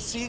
C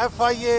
FIA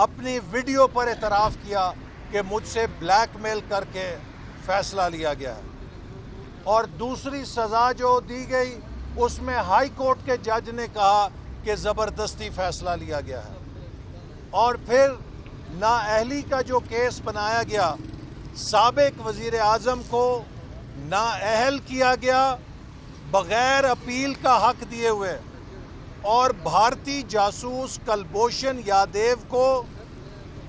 اپنی video پر اعتراف کیا کہ مجھ سے بلیک میل کر کے فیصلہ لیا گیا ہے، اور دوسری سزا جو دی گئی اس میں ہائی کورٹ کے جج نے کہا کہ زبردستی فیصلہ لیا گیا ہے، اور پھر نااہلی کا جو کیس بنایا گیا، سابق وزیر اعظم کو نااہل کیا گیا بغیر اپیل کا حق دیے ہوئے، اور بھارتی جاسوس کلبھوشن یادیو کو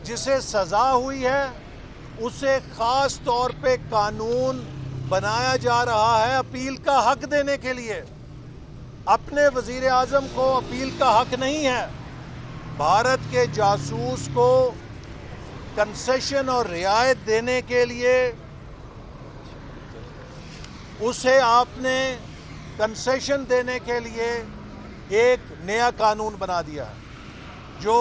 جسے سزا ہوئی ہے اسے خاص طور پہ قانون بنایا جا رہا ہے اپیل کا حق دینے کے لیے۔ اپنے وزیر اعظم کو اپیل کا حق نہیں ہے۔ بھارت کے جاسوس کو کنسیشن اور رعایت دینے کے لیے اسے آپ نے کنسیشن دینے کے لیے ایک نیا قانون بنا دیا ہے۔ جو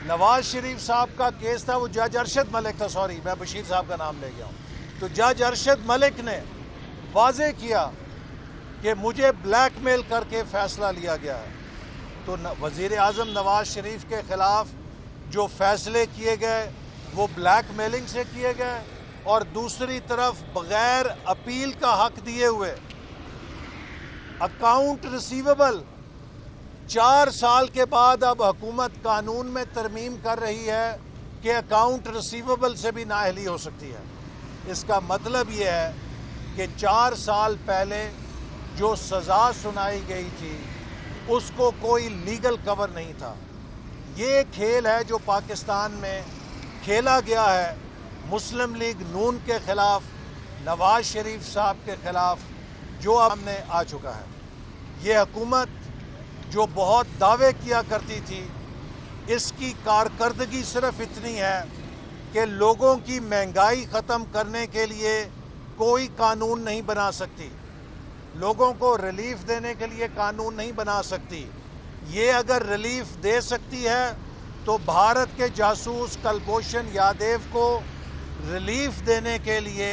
نواز شریف صاحب کا کیس تھا وہ جج ارشد ملک تھا، سوری میں بشیر صاحب کا نام لے گیا ہوں، تو جج ارشد ملک نے واضح کیا کہ مجھے بلیک میل کر کے فیصلہ لیا گیا ہے۔ تو وزیر اعظم نواز شریف کے خلاف جو فیصلے کیے گئے وہ بلیک میلنگ سے کیے گئے، اور دوسری طرف بغیر اپیل کا حق دیے ہوئے۔ اکاؤنٹ ریسیویبل 4 سال کے بعد اب حکومت قانون میں ترمیم کر رہی ہے کہ اکاؤنٹ ریسیویبل سے بھی نااہلی ہو سکتی ہے۔ اس کا مطلب یہ ہے کہ 4 سال پہلے جو سزا سنائی گئی تھی اس کو کوئی لیگل کور نہیں تھا۔ یہ کھیل ہے جو پاکستان میں کھیلا گیا ہے مسلم لیگ نون کے خلاف، نواز شریف صاحب کے خلاف، جو سامنے آ چکا ہے۔ یہ حکومت جو بہت دعوے کیا کرتی تھی، اس کی کارکردگی صرف اتنی ہے کہ لوگوں کی مہنگائی ختم کرنے کے لیے کوئی قانون نہیں بنا سکتی، لوگوں کو ریلیف دینے کے لیے قانون نہیں بنا سکتی۔ یہ اگر ریلیف دے سکتی ہے تو بھارت کے جاسوس کلبھوشن یادیو کو ریلیف دینے کے لیے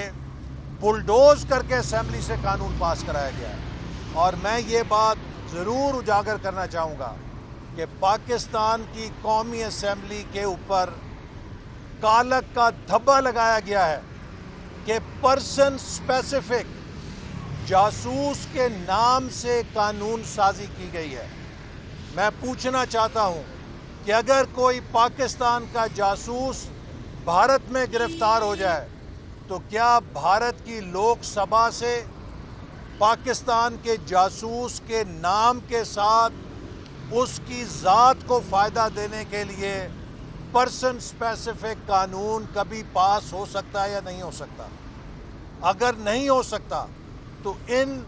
بلڈوز کر کے اسمبلی سے قانون پاس کرایا گیا ہے۔ اور میں یہ بات ضرور اجاگر کرنا چاہوں گا کہ پاکستان کی قومی اسمبلی کے اوپر کالک کا دھبا لگایا گیا ہے کہ پرسن اسپیسیفک جاسوس کے نام سے قانون سازی کی گئی ہے۔ میں پوچھنا چاہتا ہوں کہ اگر کوئی پاکستان کا جاسوس بھارت میں گرفتار ہو جائے تو کیا بھارت کی لوک سبھا سے پاکستان کے جاسوس کے نام کے ساتھ اس کی ذات کو فائدہ دینے کے لیے پرسن اسپیسیفک قانون کبھی پاس ہو سکتا ہے یا نہیں ہو سکتا؟ اگر نہیں ہو سکتا تو ان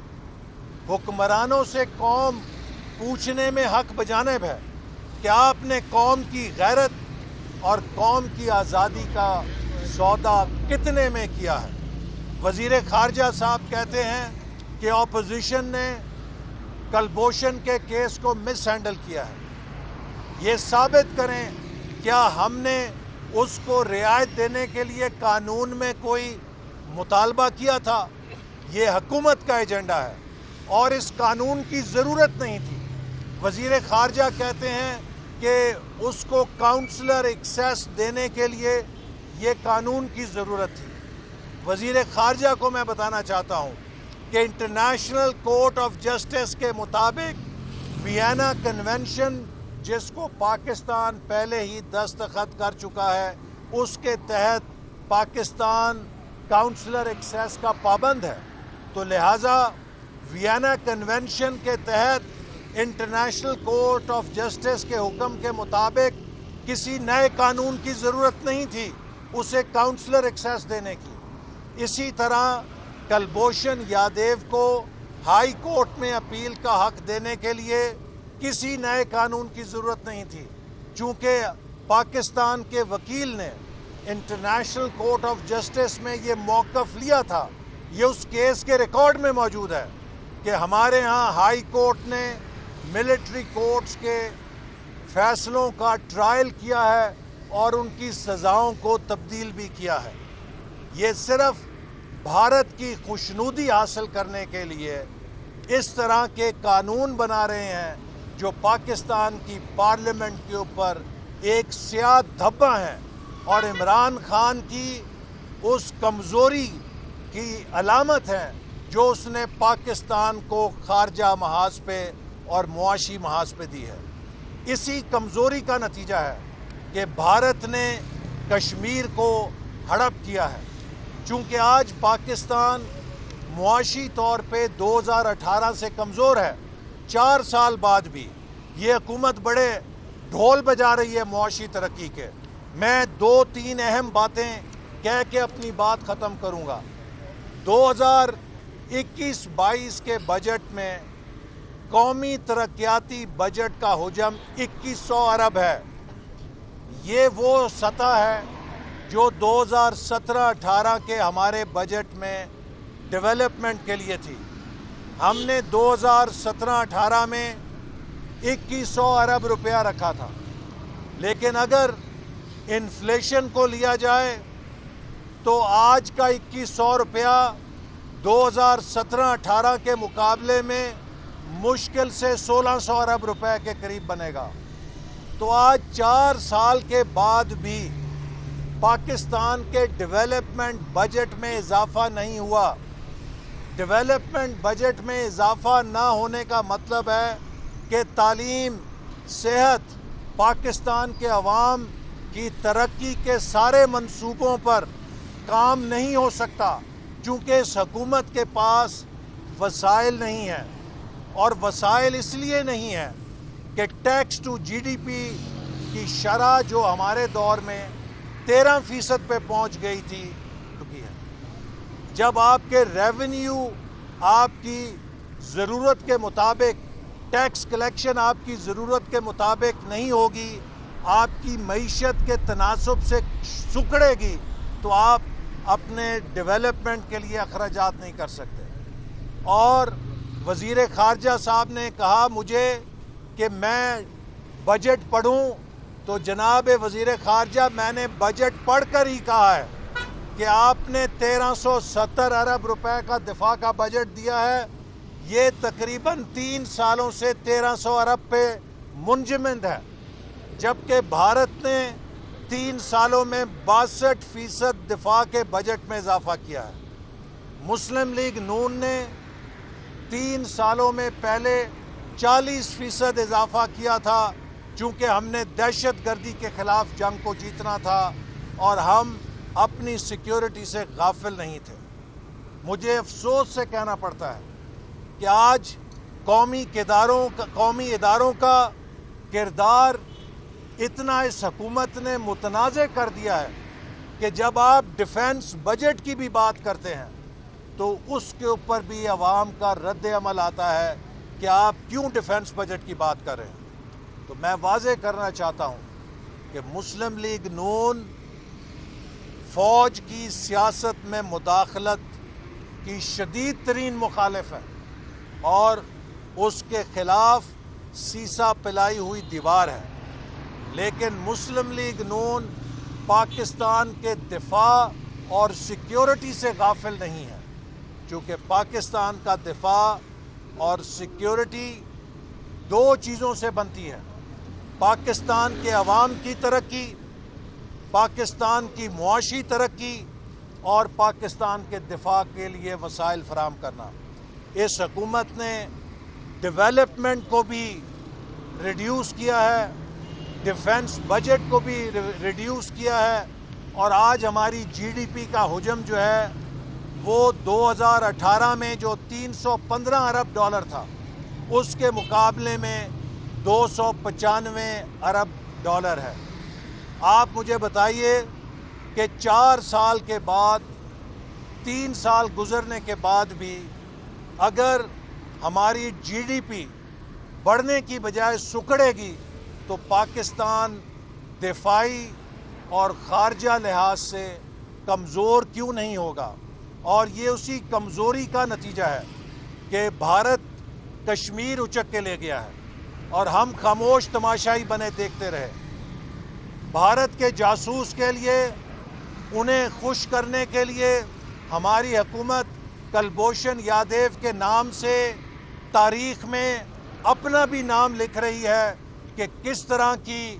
حکمرانوں سے قوم پوچھنے میں حق بجانب ہے کہ آپ نے قوم کی غیرت اور قوم کی آزادی کا سودا کتنے میں کیا ہے۔ وزیر خارجہ صاحب کہتے ہیں کہ اپوزیشن نے کلبھوشن کے کیس کو مس ہینڈل کیا ہے۔ یہ ثابت کریں کیا ہم نے اس کو رعایت دینے کے لیے قانون میں کوئی مطالبہ کیا تھا؟ یہ حکومت کا ایجنڈا ہے اور اس قانون کی ضرورت نہیں تھی۔ وزیر خارجہ کہتے ہیں کہ اس کو کاؤنسلر ایکسیس دینے کے لیے یہ قانون کی ضرورت تھی۔ وزیر خارجہ کو میں بتانا چاہتا ہوں کہ انٹرنیشنل کورٹ آف جسٹس کے مطابق وینا کنونشن، جس کو پاکستان پہلے ہی دستخط کر چکا ہے، اس کے تحت پاکستان کاؤنسلر ایکسیس کا پابند ہے، تو لہٰذا وینا کنونشن کے تحت انٹرنیشنل کورٹ آف جسٹس کے حکم کے مطابق کسی نئے قانون کی ضرورت نہیں تھی اسے کاؤنسلر ایکسیس دینے کی۔ اسی طرح کلبھوشن یادیو کو ہائی کورٹ میں اپیل کا حق دینے کے لیے کسی نئے قانون کی ضرورت نہیں تھی، چونکہ پاکستان کے وکیل نے انٹرنیشنل کورٹ آف جسٹس میں یہ موقف لیا تھا۔ یہ اس کیس کے ریکارڈ میں موجود ہے کہ ہمارے ہاں ہائی کورٹ نے ملٹری کورٹس کے فیصلوں کا ٹرائل کیا ہے اور ان کی سزاؤں کو تبدیل بھی کیا ہے۔ یہ صرف بھارت کی خوشنودی حاصل کرنے کے لیے اس طرح کے قانون بنا رہے ہیں جو پاکستان کی پارلیمنٹ کے اوپر ایک سیاہ دھبا ہیں اور عمران خان کی اس کمزوری کی علامت ہے جو اس نے پاکستان کو خارجہ محاذ پہ اور معاشی محاذ پہ دی ہے۔ اسی کمزوری کا نتیجہ ہے کہ بھارت نے کشمیر کو ہڑپ کیا ہے۔ چونکہ آج پاکستان معاشی طور پہ 2018 سے کمزور ہے، 4 سال بعد بھی یہ حکومت بڑے ڈھول بجا رہی ہے معاشی ترقی کے۔ میں 2-3 اہم باتیں کہہ کے اپنی بات ختم کروں گا۔ 2021-22 کے بجٹ میں قومی ترقیاتی بجٹ کا حجم 2100 ارب ہے۔ یہ وہ سطح ہے جو 2017-18 کے ہمارے بجٹ میں ڈیولپمنٹ کے لیے تھی۔ ہم نے 2017-18 میں 2100 ارب روپیہ رکھا تھا، لیکن اگر انفلیشن کو لیا جائے تو آج کا 2100 روپیہ 2017-18 کے مقابلے میں مشکل سے 1600 ارب روپے کے قریب بنے گا۔ تو آج 4 سال کے بعد بھی پاکستان کے ڈیولپمنٹ بجٹ میں اضافہ نہیں ہوا۔ ڈیولپمنٹ بجٹ میں اضافہ نہ ہونے کا مطلب ہے کہ تعلیم، صحت، پاکستان کے عوام کی ترقی کے سارے منصوبوں پر کام نہیں ہو سکتا، چونکہ اس حکومت کے پاس وسائل نہیں ہیں۔ اور وسائل اس لیے نہیں ہیں کہ tax to G D P کی شرح جو ہمارے دور میں 13% پہ پہنچ گئی تھی، جب آپ کے ریونیو آپ کی ضرورت کے مطابق، ٹیکس کلیکشن آپ کی ضرورت کے مطابق نہیں ہوگی، آپ کی معیشت کے تناسب سے سکڑے گی، تو آپ اپنے ڈیولپمنٹ کے لیے اخراجات نہیں کر سکتے۔ اور وزیر خارجہ صاحب نے کہا مجھے کہ میں بجٹ پڑھوں، تو جناب وزیر خارجہ میں نے بجٹ پڑھ کر ہی کہا ہے کہ آپ نے 1370 ارب روپے کا دفاع کا بجٹ دیا ہے۔ یہ تقریباً 3 سالوں سے 1300 ارب پہ منجمد ہے، جبکہ بھارت نے 3 سالوں میں 62% دفاع کے بجٹ میں اضافہ کیا ہے۔ مسلم لیگ نون نے 3 سالوں میں پہلے 40% اضافہ کیا تھا، چونکہ ہم نے دہشت گردی کے خلاف جنگ کو جیتنا تھا اور ہم اپنی سیکیورٹی سے غافل نہیں تھے۔ مجھے افسوس سے کہنا پڑتا ہے کہ آج قومی اداروں کا کردار اتنا اس حکومت نے متنازع کر دیا ہے کہ جب آپ ڈیفنس بجٹ کی بھی بات کرتے ہیں تو اس کے اوپر بھی عوام کا رد عمل آتا ہے کہ آپ کیوں ڈیفنس بجٹ کی بات کر رہے ہیں۔ تو میں واضح کرنا چاہتا ہوں کہ مسلم لیگ نون فوج کی سیاست میں مداخلت کی شدید ترین مخالف ہے اور اس کے خلاف سیسا پلائی ہوئی دیوار ہے، لیکن مسلم لیگ نون پاکستان کے دفاع اور سیکیورٹی سے غافل نہیں ہے، چونکہ پاکستان کا دفاع اور سیکیورٹی 2 چیزوں سے بنتی ہے: پاکستان کے عوام کی ترقی، پاکستان کی معاشی ترقی اور پاکستان کے دفاع کے لیے وسائل فراہم کرنا۔ اس حکومت نے ڈیولپمنٹ کو بھی ریڈیوس کیا ہے، ڈیفنس بجٹ کو بھی ریڈیوس کیا ہے، اور آج ہماری جی ڈی پی کا حجم جو ہے وہ 2018 میں جو $315 ارب تھا، اس کے مقابلے میں 295 ارب ہے۔ آپ مجھے بتائیے کہ 4 سال کے بعد، 3 سال گزرنے کے بعد بھی اگر ہماری جی ڈی پی بڑھنے کی بجائے سکڑے گی تو پاکستان دفاعی اور خارجہ لحاظ سے کمزور کیوں نہیں ہوگا؟ اور یہ اسی کمزوری کا نتیجہ ہے کہ بھارت کشمیر اچک کے لے گیا ہے اور ہم خاموش تماشائی بنے دیکھتے رہے۔ بھارت کے جاسوس کے لیے، انہیں خوش کرنے کے لیے ہماری حکومت کلبھوشن یادیو کے نام سے تاریخ میں اپنا بھی نام لکھ رہی ہے کہ کس طرح کی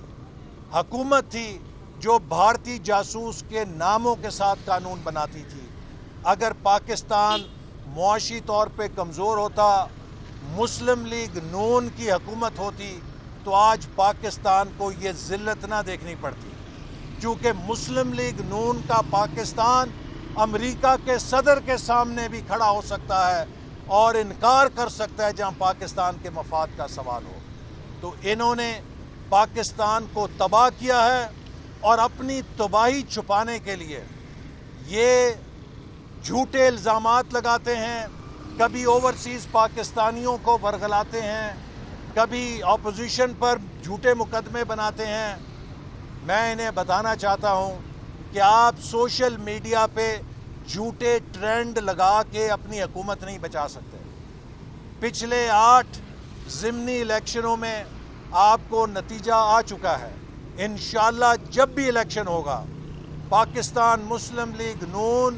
حکومت تھی جو بھارتی جاسوس کے ناموں کے ساتھ قانون بناتی تھی۔ اگر پاکستان معاشی طور پہ کمزور ہوتا، مسلم لیگ نون کی حکومت ہوتی، تو آج پاکستان کو یہ ذلت نہ دیکھنی پڑتی، چونکہ مسلم لیگ نون کا پاکستان امریکہ کے صدر کے سامنے بھی کھڑا ہو سکتا ہے اور انکار کر سکتا ہے جہاں پاکستان کے مفاد کا سوال ہو۔ تو انہوں نے پاکستان کو تباہ کیا ہے اور اپنی تباہی چھپانے کے لیے یہ جھوٹے الزامات لگاتے ہیں، کبھی اوورسیز پاکستانیوں کو ورغلاتے ہیں، کبھی اپوزیشن پر جھوٹے مقدمے بناتے ہیں۔ میں انہیں بتانا چاہتا ہوں کہ آپ سوشل میڈیا پہ جھوٹے ٹرینڈ لگا کے اپنی حکومت نہیں بچا سکتے۔ پچھلے 8 ضمنی الیکشنوں میں آپ کو نتیجہ آ چکا ہے۔ انشاءاللہ جب بھی الیکشن ہوگا پاکستان مسلم لیگ نون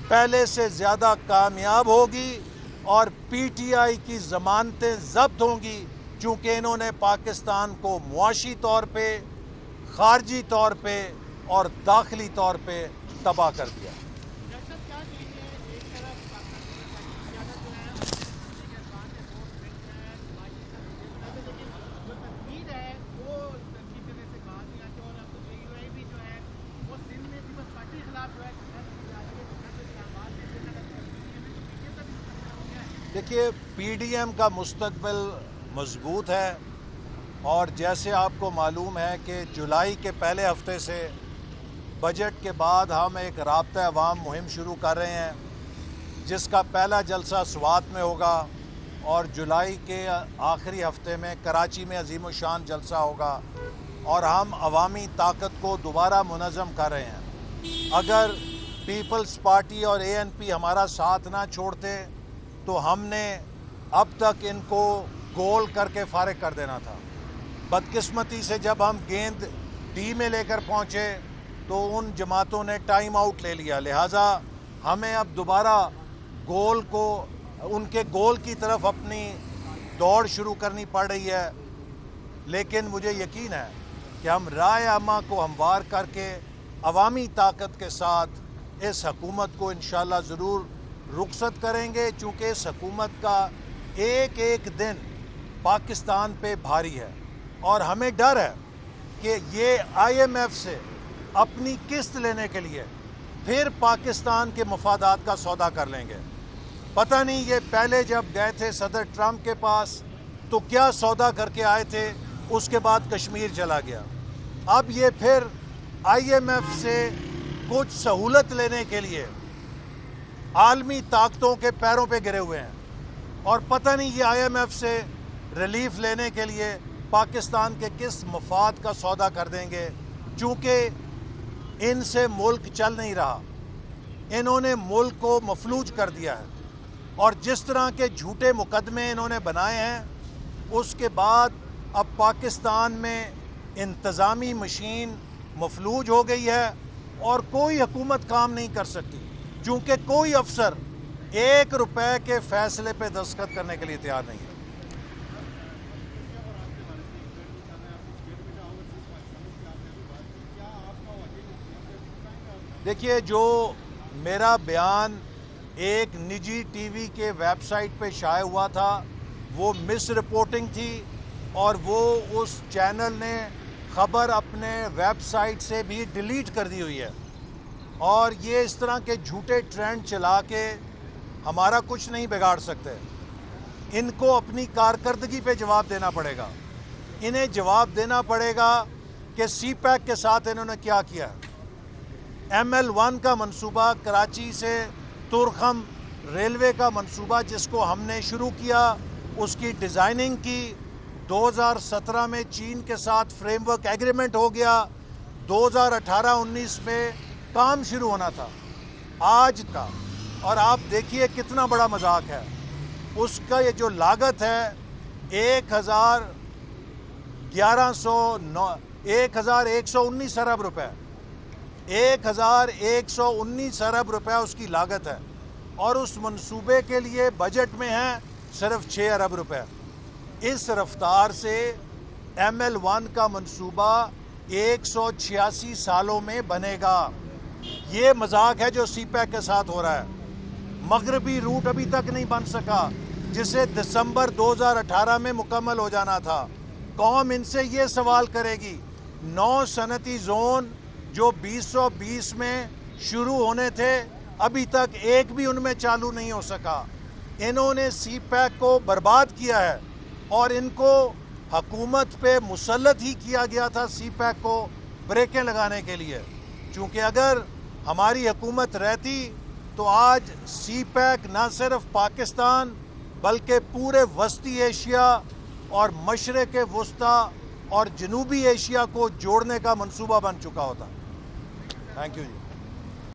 پہلے سے زیادہ کامیاب ہوگی اور پی ٹی آئی کی ضمانتیں ضبط ہوں گی، چونکہ انہوں نے پاکستان کو معاشی طور پہ، خارجی طور پہ اور داخلی طور پہ تباہ کر دیا۔ دیکھیے، پی ڈی ایم کا مستقبل مضبوط ہے، اور جیسے آپ کو معلوم ہے کہ جولائی کے پہلے ہفتے سے بجٹ کے بعد ہم ایک رابطہ عوام مہم شروع کر رہے ہیں، جس کا پہلا جلسہ سوات میں ہوگا اور جولائی کے آخری ہفتے میں کراچی میں عظیم الشان جلسہ ہوگا، اور ہم عوامی طاقت کو دوبارہ منظم کر رہے ہیں۔ اگر پیپلز پارٹی اور اے این پی ہمارا ساتھ نہ چھوڑتے تو ہم نے اب تک ان کو گول کر کے فارغ کر دینا تھا۔ بدقسمتی سے جب ہم گیند ڈی میں لے کر پہنچے تو ان جماعتوں نے ٹائم آؤٹ لے لیا، لہٰذا ہمیں اب دوبارہ گول کو، ان کے گول کی طرف اپنی دوڑ شروع کرنی پڑ رہی ہے۔ لیکن مجھے یقین ہے کہ ہم رائے عامہ کو ہموار کر کے عوامی طاقت کے ساتھ اس حکومت کو انشاءاللہ ضرور رخصت کریں گے، چونکہ اس حکومت کا ایک ایک دن پاکستان پہ بھاری ہے، اور ہمیں ڈر ہے کہ یہ آئی ایم ایف سے اپنی قسط لینے کے لیے پھر پاکستان کے مفادات کا سودا کر لیں گے۔ پتہ نہیں یہ پہلے جب گئے تھے صدر ٹرمپ کے پاس تو کیا سودا کر کے آئے تھے، اس کے بعد کشمیر چلا گیا۔ اب یہ پھر آئی ایم ایف سے کچھ سہولت لینے کے لیے عالمی طاقتوں کے پیروں پہ گرے ہوئے ہیں، اور پتہ نہیں یہ آئی ایم ایف سے ریلیف لینے کے لیے پاکستان کے کس مفاد کا سودا کر دیں گے، چونکہ ان سے ملک چل نہیں رہا۔ انہوں نے ملک کو مفلوج کر دیا ہے، اور جس طرح کے جھوٹے مقدمے انہوں نے بنائے ہیں، اس کے بعد اب پاکستان میں انتظامی مشین مفلوج ہو گئی ہے اور کوئی حکومت کام نہیں کر سکتی، چونکہ کوئی افسر 1 روپے کے فیصلے پہ دستخط کرنے کے لیے تیار نہیں ہے۔ دیکھیے، جو میرا بیان ایک نجی ٹی وی کے ویب سائٹ پہ شائع ہوا تھا وہ مس رپورٹنگ تھی، اور وہ اس چینل نے خبر اپنے ویب سائٹ سے بھی ڈیلیٹ کر دی ہوئی ہے، اور یہ اس طرح کے جھوٹے ٹرینڈ چلا کے ہمارا کچھ نہیں بگاڑ سکتے۔ ان کو اپنی کارکردگی پہ جواب دینا پڑے گا، انہیں جواب دینا پڑے گا کہ سی پیک کے ساتھ انہوں نے کیا کیا ہے۔ ایم ایل 1 کا منصوبہ، کراچی سے تورخم ریلوے کا منصوبہ جس کو ہم نے شروع کیا، اس کی ڈیزائننگ کی، 2017 میں چین کے ساتھ فریم ورک ایگریمنٹ ہو گیا، 2018-19 میں کام شروع ہونا تھا آج کا، اور آپ دیکھیے کتنا بڑا مذاق ہے۔ اس کا یہ جو لاگت ہے 1119 ارب روپے، 1119 ارب روپے اس کی لاگت ہے، اور اس منصوبے کے لیے بجٹ میں ہے صرف 6 ارب روپے۔ اس رفتار سے ایم ایل 1 کا منصوبہ 186 سالوں میں بنے گا۔ یہ مذاق ہے جو سی پیک کے ساتھ ہو رہا ہے۔ مغربی روٹ ابھی تک نہیں بن سکا جسے دسمبر 2018 میں مکمل ہو جانا تھا۔ قوم ان سے یہ سوال کرے گی 9 صنعتی زون جو 2020 میں شروع ہونے تھے ابھی تک ایک بھی ان میں چالو نہیں ہو سکا۔ انہوں نے سی پیک کو برباد کیا ہے اور ان کو حکومت پہ مسلط ہی کیا گیا تھا سی پیک کو بریکیں لگانے کے لیے۔ چونکہ اگر ہماری حکومت رہتی تو آج سی پیک نہ صرف پاکستان بلکہ پورے وسطی ایشیا اور مشرق وسطی اور جنوبی ایشیا کو جوڑنے کا منصوبہ بن چکا ہوتا۔ Thank you G.